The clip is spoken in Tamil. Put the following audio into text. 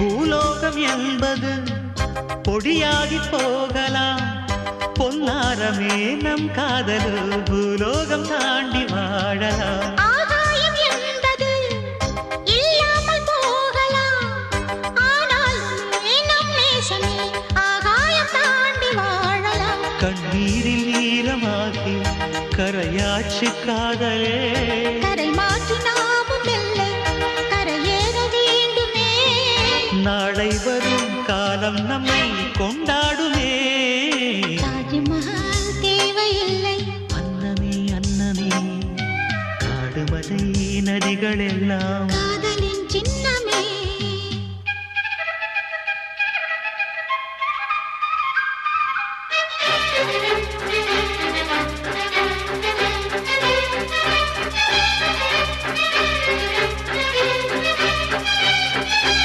பூலோகம் என்பது பொடியாகி போகலாம், பொன்னாரமே நம் காதலு பூலோகம் தாண்டி வாழலாம். ஆகாயம் என்பது இல்லாமல் போகலாம், ஆனால் நம் நேசமே ஆகாயம் தாண்டி வாழலாம். கண்ணீரில் ஈரமாகி கரையாட்சி காதலே, கரை மாற்றி நாமும் வெல்ல கரையேற வேண்டுமே. நாளை வரும் காலம் நம்மை